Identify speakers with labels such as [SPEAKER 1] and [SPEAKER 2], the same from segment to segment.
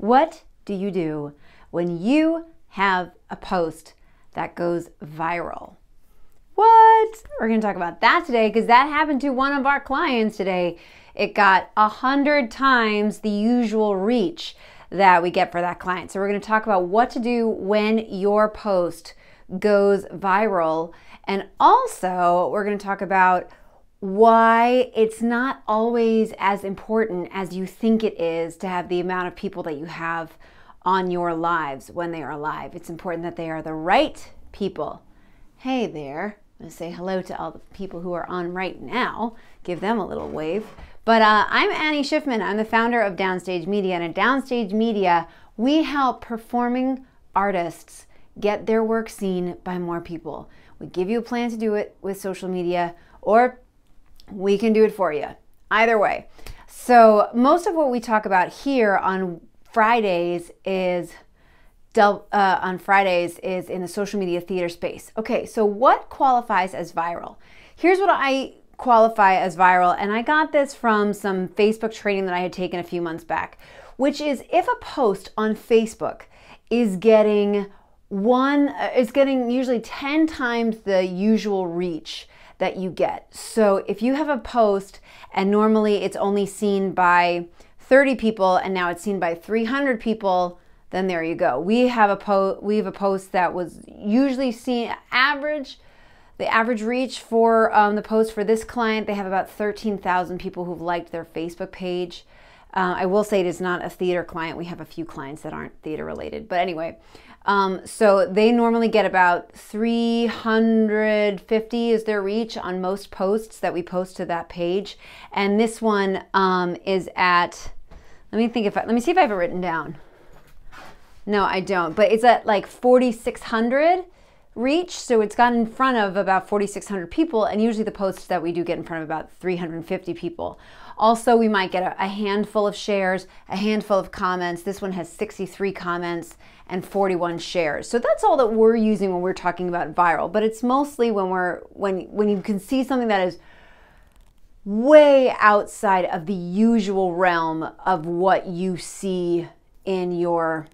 [SPEAKER 1] What do you do when you have a post that goes viral? What? We're going to talk about that today because that happened to one of our clients today. It got 100 times the usual reach that we get for that client. So we're going to talk about what to do when your post goes viral. And also we're going to talk about why it's not always as important as you think it is to have the amount of people that you have on your lives when they are live. It's important that they are the right people. Hey there. I'm going to say hello to all the people who are on right now. Give them a little wave. But I'm Annie Schiffman. I'm the founder of Downstage Media. And at Downstage Media, we help performing artists get their work seen by more people. We give you a plan to do it with social media, or we can do it for you. Either way. So most of what we talk about here on Fridays is in the social media theater space. Okay, so what qualifies as viral? Here's what I qualify as viral, and I got this from some Facebook training that I had taken a few months back, which is if a post on Facebook is getting usually 10 times the usual reach that you get. So if you have a post and normally it's only seen by 30 people and now it's seen by 300 people, then there you go. We have a post that was usually seen the average reach for the post for this client. They have about 13,000 people who've liked their Facebook page. I will say it is not a theater client. We have a few clients that aren't theater related, but anyway. So they normally get about 350 is their reach on most posts that we post to that page. And this one is at, let me see if I have it written down. No, I don't, but it's at like 4,600 reach. So it's gotten in front of about 4,600 people. And usually the posts that we do get in front of about 350 people. Also, we might get a handful of shares, a handful of comments. This one has 63 comments and 41 shares. So that's all that we're using when we're talking about viral. But it's mostly when you can see something that is way outside of the usual realm of what you see in your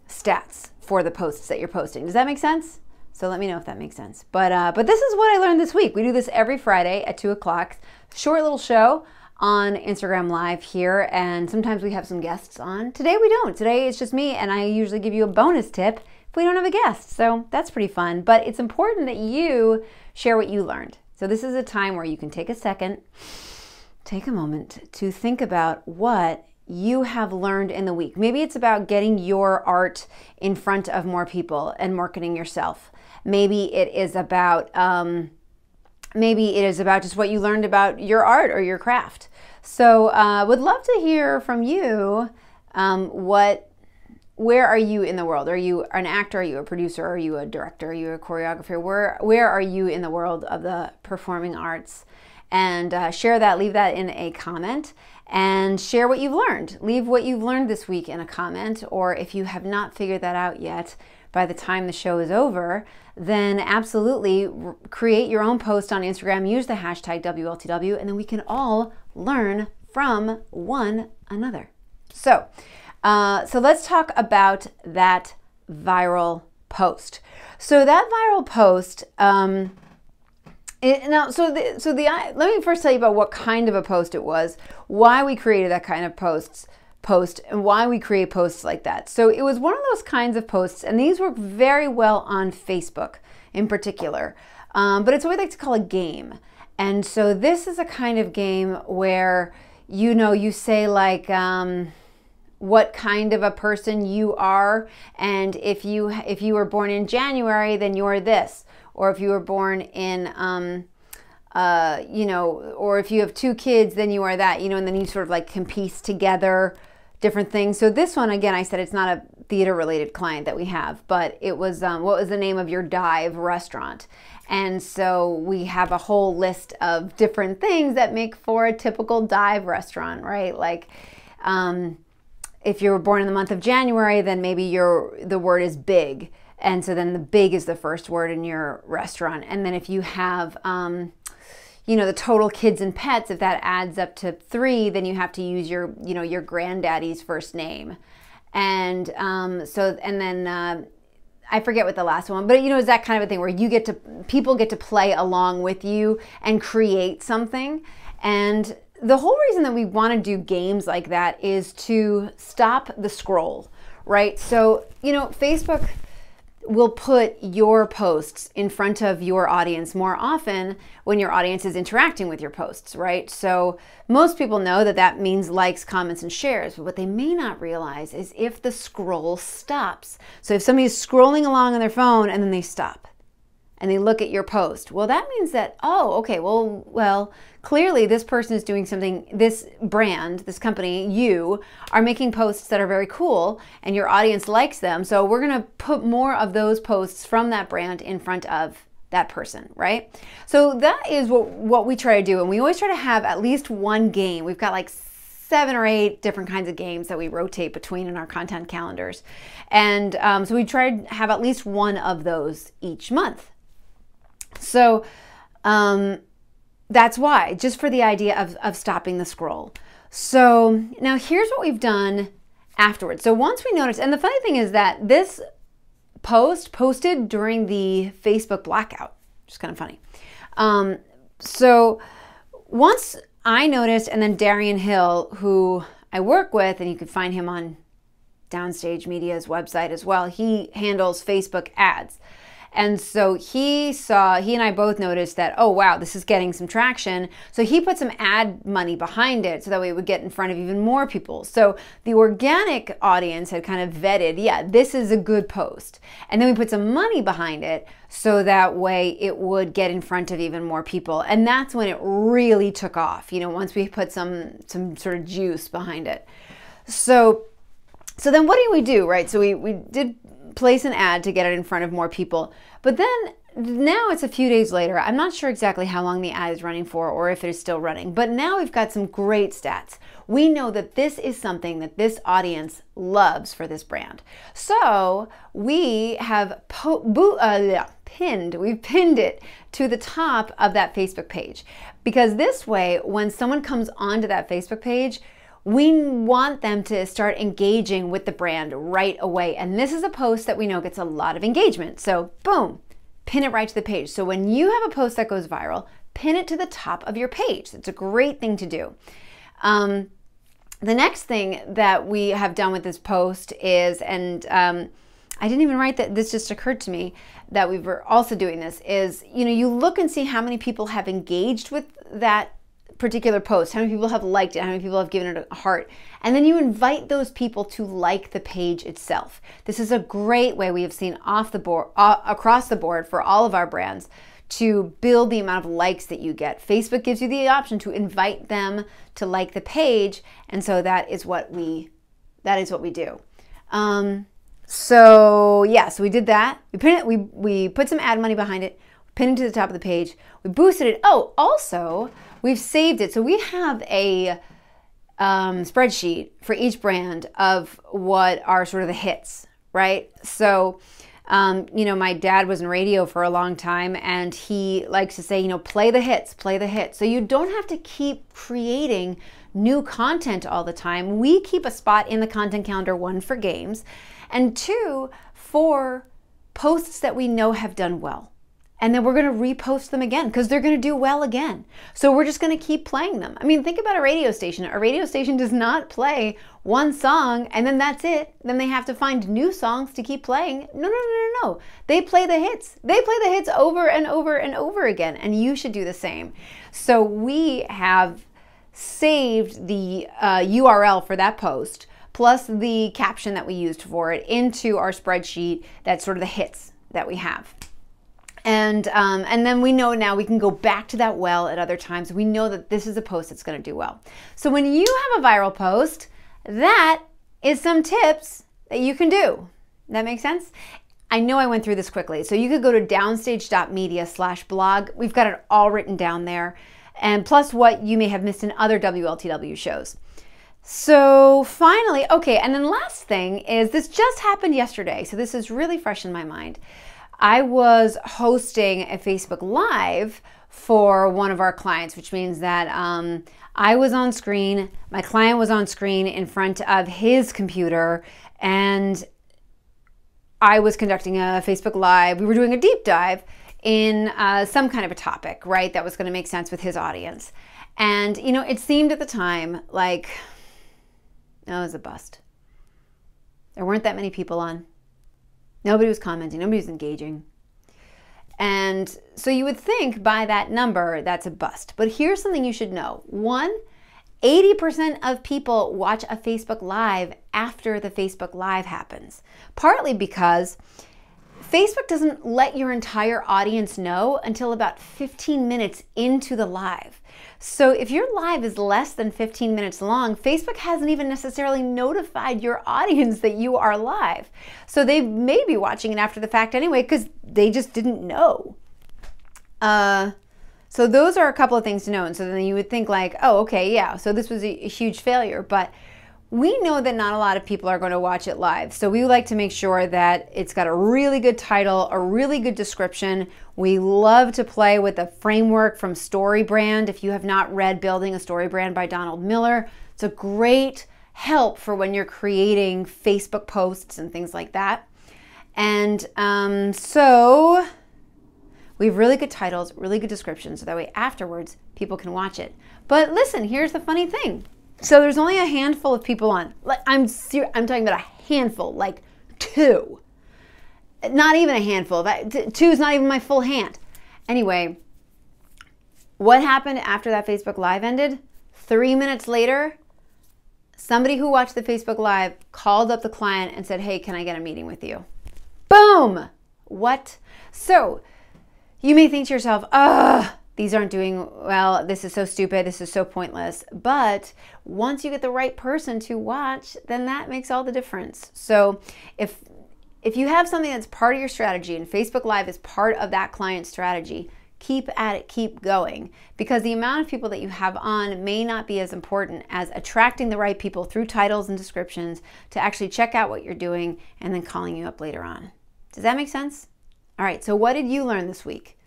[SPEAKER 1] stats for the posts that you're posting. Does that make sense? So let me know if that makes sense. But this is what I learned this week. We do this every Friday at 2 o'clock. Short little show on Instagram Live here, and sometimes we have some guests on. Today we don't. Today it's just me, and I usually give you a bonus tip if we don't have a guest. So that's pretty fun, but it's important that you share what you learned. So this is a time where you can take a second, take a moment to think about what you have learned in the week. Maybe it's about getting your art in front of more people and marketing yourself. Maybe it is about just what you learned about your art or your craft. So would love to hear from you. Where are you in the world? Are you an actor? Are you a producer? Are you a director? Are you a choreographer? Where are you in the world of the performing arts? And share that, leave that in a comment, and share what you've learned. Leave what you've learned this week in a comment, or if you have not figured that out yet, by the time the show is over, then absolutely create your own post on Instagram, use the hashtag WLTW, and then we can all learn from one another. So let's talk about that viral post. So that viral post, let me first tell you about what kind of a post it was, why we created that kind of post, and why we create posts like that. So it was one of those kinds of posts, and these work very well on Facebook in particular, but it's what we like to call a game. And so this is a kind of game where, you say like what kind of a person you are, and if you were born in January, then you're this, or if you were born in or if you have 2 kids, then you are that, and then you sort of like can piece together different things. So this one, again, I said it's not a theater related client that we have, but it was, what was the name of your dive restaurant? And so we have a whole list of different things that make for a typical dive restaurant, right? Like, if you were born in the month of January, then maybe the word is big. And so then the big is the first word in your restaurant. And then if you have, the total kids and pets, if that adds up to 3, then you have to use your granddaddy's first name. And then I forget what the last one, but it's that kind of a thing where people get to play along with you and create something. And the whole reason that we want to do games like that is to stop the scroll, right? So, Facebook will put your posts in front of your audience more often when your audience is interacting with your posts, right? So most people know that means likes, comments, and shares, but what they may not realize is if the scroll stops. So if somebody is scrolling along on their phone and then they stop and they look at your post, well, that means that, oh, okay, well, clearly this person is doing something, this brand, this company, you are making posts that are very cool and your audience likes them. So we're going to put more of those posts from that brand in front of that person, right? So that is what we try to do. And we always try to have at least one game. We've got like 7 or 8 different kinds of games that we rotate between in our content calendars. And so we try to have at least one of those each month. So that's why, just for the idea of stopping the scroll. So now here's what we've done afterwards. So once we noticed, and the funny thing is that this posted during the Facebook blackout, which is kind of funny. So once I noticed, and then Darian Hill, who I work with, and you can find him on Downstage Media's website as well, he handles Facebook ads. And so he and I both noticed that, oh, wow, this is getting some traction. So he put some ad money behind it so that way it would get in front of even more people. So the organic audience had kind of vetted, yeah, this is a good post. And then we put some money behind it so that way it would get in front of even more people. And that's when it really took off, once we put some sort of juice behind it. So then what do we do, right? So we did place an ad to get it in front of more people. But then now it's a few days later. I'm not sure exactly how long the ad is running for or if it is still running, but now we've got some great stats. We know that this is something that this audience loves for this brand. So we have pinned it to the top of that Facebook page, because this way, when someone comes onto that Facebook page, we want them to start engaging with the brand right away. And this is a post that we know gets a lot of engagement. So boom, pin it right to the page. So when you have a post that goes viral, pin it to the top of your page. It's a great thing to do. The next thing that we have done with this post is, and I didn't even write that, this just occurred to me that we were also doing this, is, you look and see how many people have engaged with that particular post, how many people have liked it, how many people have given it a heart, and then you invite those people to like the page itself. This is a great way we have seen across the board for all of our brands to build the amount of likes that you get. Facebook gives you the option to invite them to like the page, and so that is what we do. So we did that. We pin it. We put some ad money behind it. Pinned it to the top of the page. We boosted it. Oh, also, we've saved it. So we have a spreadsheet for each brand of what are sort of the hits, right? So, my dad was in radio for a long time, and he likes to say, play the hits, play the hits. So you don't have to keep creating new content all the time. We keep a spot in the content calendar, 1, for games, and 2, for posts that we know have done well. And then we're going to repost them again because they're going to do well again. So we're just going to keep playing them. I mean, think about a radio station. A radio station does not play one song and then that's it. Then they have to find new songs to keep playing. No. They play the hits. They play the hits over and over and over again. And you should do the same. So we have saved the URL for that post plus the caption that we used for it into our spreadsheet. That's sort of the hits that we have. And then we know now we can go back to that well at other times. We know that this is a post that's going to do well. So when you have a viral post, that is some tips that you can do. That makes sense? I know I went through this quickly. So you could go to downstage.media/blog. We've got it all written down there. And plus what you may have missed in other WLTW shows. So finally, okay, and then last thing is this just happened yesterday. So this is really fresh in my mind. I was hosting a Facebook Live for one of our clients, which means that I was on screen, my client was on screen in front of his computer, and I was conducting a Facebook Live. We were doing a deep dive in some kind of a topic, right, that was going to make sense with his audience. And, you know, it seemed at the time like it was a bust. There weren't that many people on. Nobody was commenting. Nobody was engaging. And so you would think by that number, that's a bust. But here's something you should know. 80% of people watch a Facebook Live after the Facebook Live happens. Partly because Facebook doesn't let your entire audience know until about 15 minutes into the live. So if your live is less than 15 minutes long, Facebook hasn't even necessarily notified your audience that you are live. So they may be watching it after the fact anyway because they just didn't know. So those are a couple of things to know. And so then you would think like, oh, okay, yeah, so this was a huge failure. But we know that not a lot of people are going to watch it live. So we like to make sure that it's got a really good title, a really good description. We love to play with a framework from StoryBrand. If you have not read Building a Story Brand by Donald Miller, it's a great help for when you're creating Facebook posts and things like that. And so we have really good titles, really good descriptions, so that way afterwards people can watch it. But listen, here's the funny thing. So there's only a handful of people on. Like I'm talking about a handful, like 2. Not even a handful. 2 is not even my full hand. Anyway, what happened after that Facebook Live ended? 3 minutes later, somebody who watched the Facebook Live called up the client and said, hey, can I get a meeting with you? Boom! What? So you may think to yourself, these aren't doing well, this is so stupid, this is so pointless. But once you get the right person to watch, then that makes all the difference. So if you have something that's part of your strategy and Facebook Live is part of that client's strategy, keep at it, keep going. Because the amount of people that you have on may not be as important as attracting the right people through titles and descriptions to actually check out what you're doing and then calling you up later on. Does that make sense? All right, so what did you learn this week?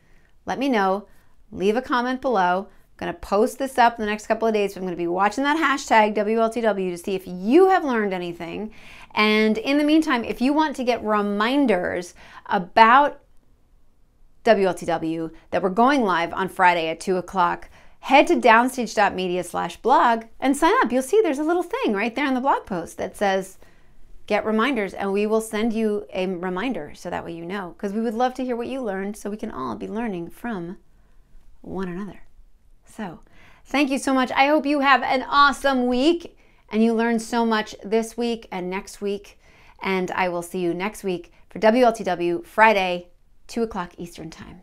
[SPEAKER 1] Let me know. Leave a comment below. I'm going to post this up in the next couple of days. So I'm going to be watching that hashtag WLTW to see if you have learned anything. And in the meantime, if you want to get reminders about WLTW that we're going live on Friday at 2 o'clock, head to downstage.media/blog and sign up. You'll see there's a little thing right there in the blog post that says get reminders, and we will send you a reminder so that way you know, because we would love to hear what you learned so we can all be learning from one another. So thank you so much. I hope you have an awesome week and you learned so much this week and next week. And I will see you next week for WLTW Friday, 2 o'clock Eastern Time.